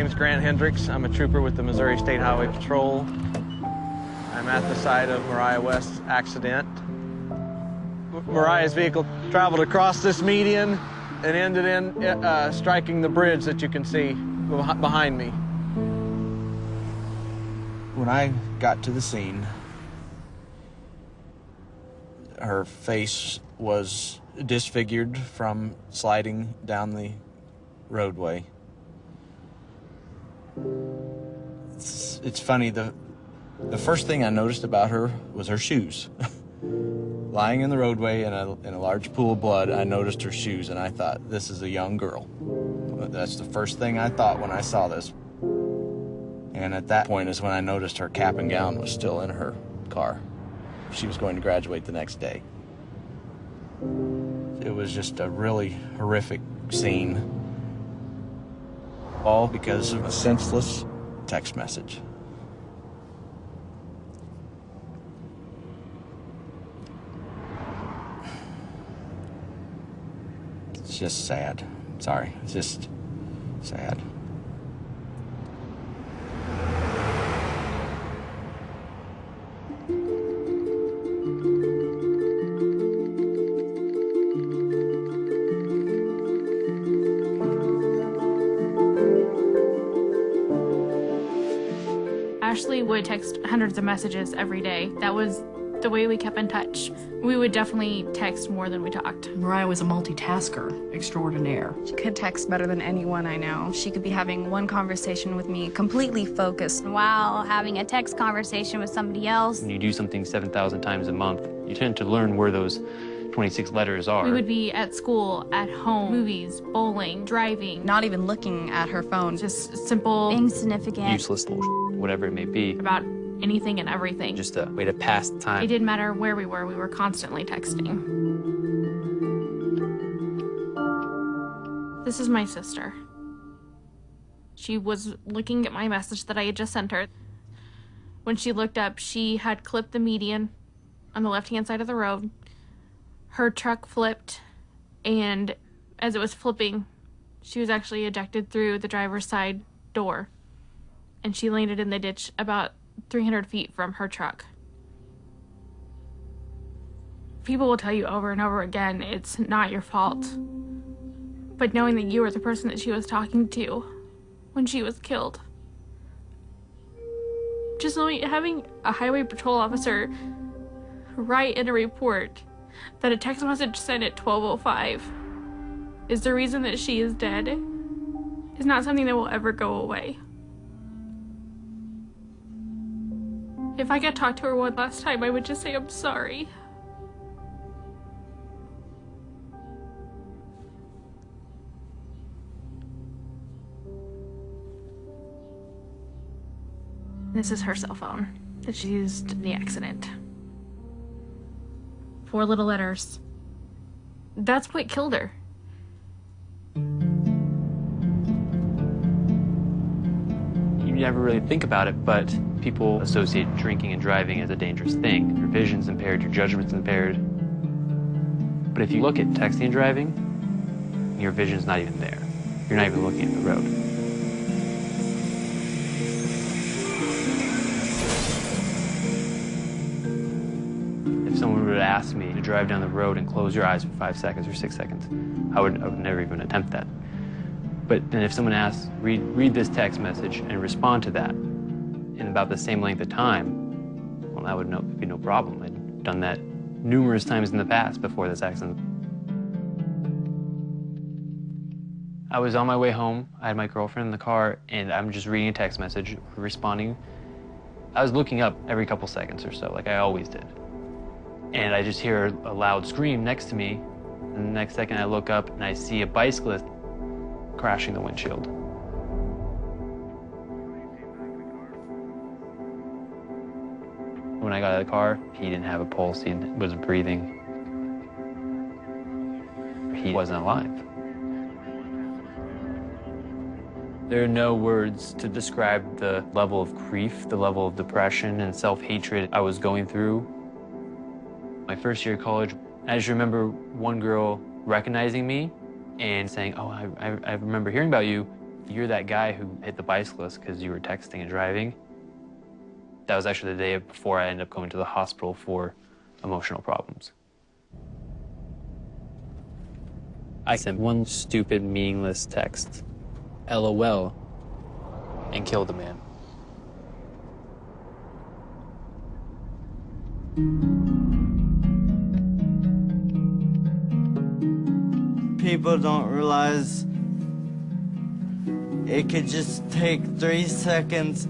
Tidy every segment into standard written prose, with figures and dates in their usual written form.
name's Grant Hendricks. I'm a trooper with the Missouri State Highway Patrol. I'm at the site of Mariah West's accident. Mariah's vehicle traveled across this median and ended in striking the bridge that you can see behind me. When I got to the scene, her face was disfigured from sliding down the roadway. It's funny, the first thing I noticed about her was her shoes. Lying in the roadway in a large pool of blood, I noticed her shoes, and I thought, this is a young girl. That's the first thing I thought when I saw this. And at that point is when I noticed her cap and gown was still in her car. She was going to graduate the next day. It was just a really horrific scene, all because of a senseless text message. It's just sad. Sorry, it's just sad. Ashley would text hundreds of messages every day. That was the way we kept in touch. We would definitely text more than we talked. Mariah was a multitasker extraordinaire. She could text better than anyone I know. She could be having one conversation with me, completely focused, while having a text conversation with somebody else. When you do something 7,000 times a month, you tend to learn where those 26 letters are. We would be at school, at home, movies, bowling, driving. Not even looking at her phone. Just simple, insignificant, useless bullshit, whatever it may be. About anything and everything. Just a way to pass time. It didn't matter where we were constantly texting. This is my sister. She was looking at my message that I had just sent her. When she looked up, she had clipped the median on the left-hand side of the road. Her truck flipped, and as it was flipping, she was actually ejected through the driver's side door, and she landed in the ditch about 300 feet from her truck. People will tell you over and over again, it's not your fault. But knowing that you were the person that she was talking to when she was killed. Just knowing, having a highway patrol officer write in a report that a text message sent at 12:05 is the reason that she is dead is not something that will ever go away. If I could talk to her one last time, I would just say, I'm sorry. This is her cell phone that she used in the accident. 4 little letters. That's what killed her. You never really think about it, but people associate drinking and driving as a dangerous thing. Your vision's impaired, your judgment's impaired. But if you look at texting and driving, your vision's not even there. You're not even looking at the road. If someone would ask me to drive down the road and close your eyes for 5 seconds or 6 seconds, I would never even attempt that. But then if someone asks, read this text message and respond to that in about the same length of time, well, that would be no problem. I'd done that numerous times in the past before this accident. I was on my way home. I had my girlfriend in the car, and I'm just reading a text message, responding. I was looking up every couple seconds or so, like I always did. And I just hear a loud scream next to me, and the next second I look up and I see a bicyclist crashing the windshield. When I got out of the car, he didn't have a pulse, he wasn't breathing. He wasn't alive. There are no words to describe the level of grief, the level of depression and self-hatred I was going through. My first year of college, I just remember one girl recognizing me and saying, oh, I remember hearing about you. You're that guy who hit the bicyclist because you were texting and driving. That was actually the day before I ended up going to the hospital for emotional problems. I sent one stupid, meaningless text, LOL, and killed a man. People don't realize it could just take 3 seconds.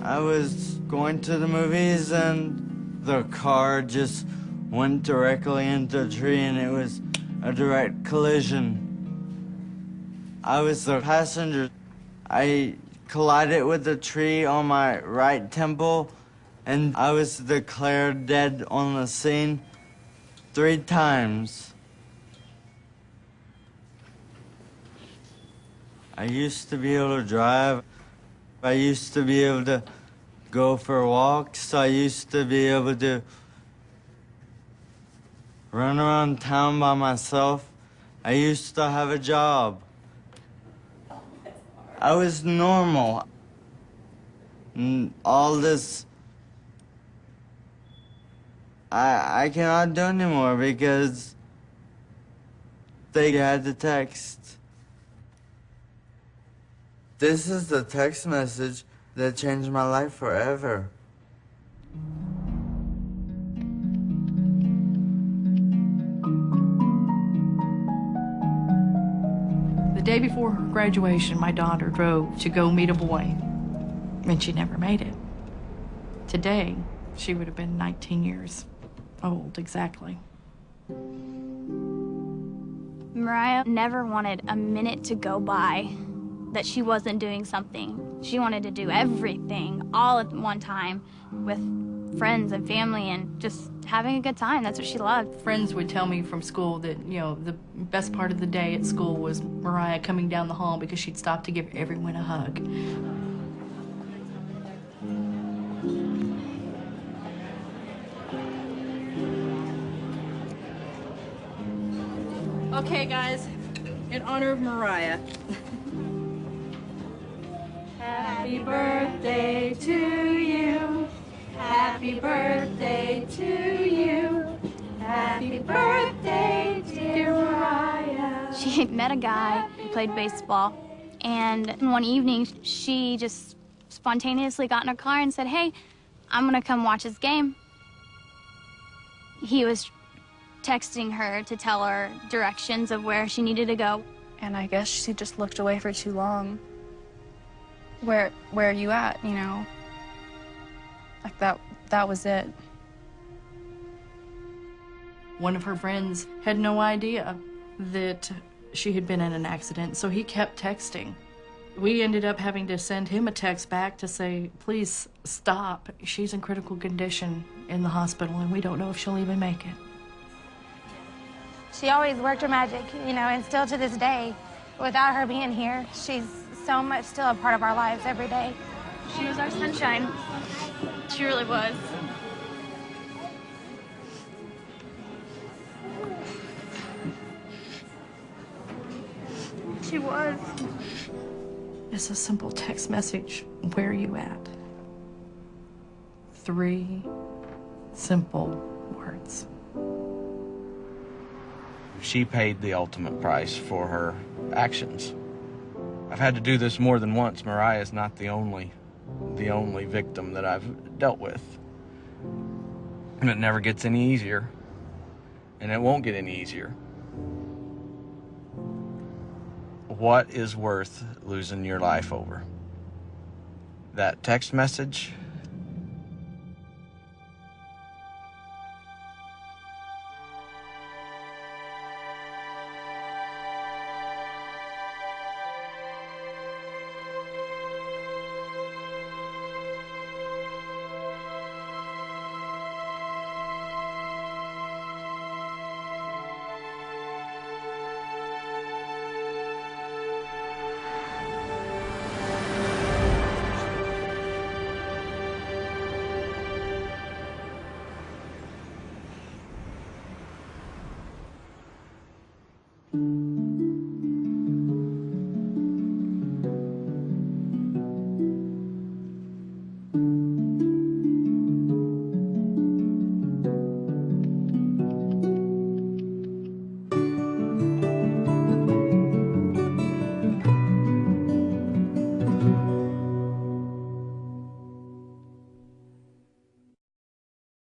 I was going to the movies and the car just went directly into a tree and it was a direct collision. I was the passenger. I collided with the tree on my right temple and I was declared dead on the scene 3 times. I used to be able to drive. I used to be able to go for walks. I used to be able to run around town by myself. I used to have a job. I was normal. And all this, I cannot do anymore because they had the text. This is the text message that changed my life forever. The day before her graduation, my daughter drove to go meet a boy, and she never made it. Today, she would have been 19 years old, exactly. Mariah never wanted a minute to go by that she wasn't doing something. She wanted to do everything all at one time with friends and family and just having a good time. That's what she loved. Friends would tell me from school that, you know, the best part of the day at school was Mariah coming down the hall because she'd stop to give everyone a hug. Okay, guys, in honor of Mariah. Happy birthday to you. Happy birthday to you. Happy birthday, dear Mariah. She had met a guy who played baseball, and one evening she just spontaneously got in her car and said, "Hey, I'm gonna come watch his game." He was texting her to tell her directions of where she needed to go. And I guess she just looked away for too long. Where are you at, you know? Like that was it. One of her friends had no idea that she had been in an accident, so he kept texting. We ended up having to send him a text back to say, please stop. She's in critical condition in the hospital, and we don't know if she'll even make it. She always worked her magic, you know, and still to this day, without her being here, she's so much still a part of our lives every day. She was our sunshine. She really was. She was. It's a simple text message. Where are you at? 3 simple words. She paid the ultimate price for her actions. I've had to do this more than once. Mariah is not the only victim that I've dealt with. And it never gets any easier. And it won't get any easier. What is worth losing your life over? That text message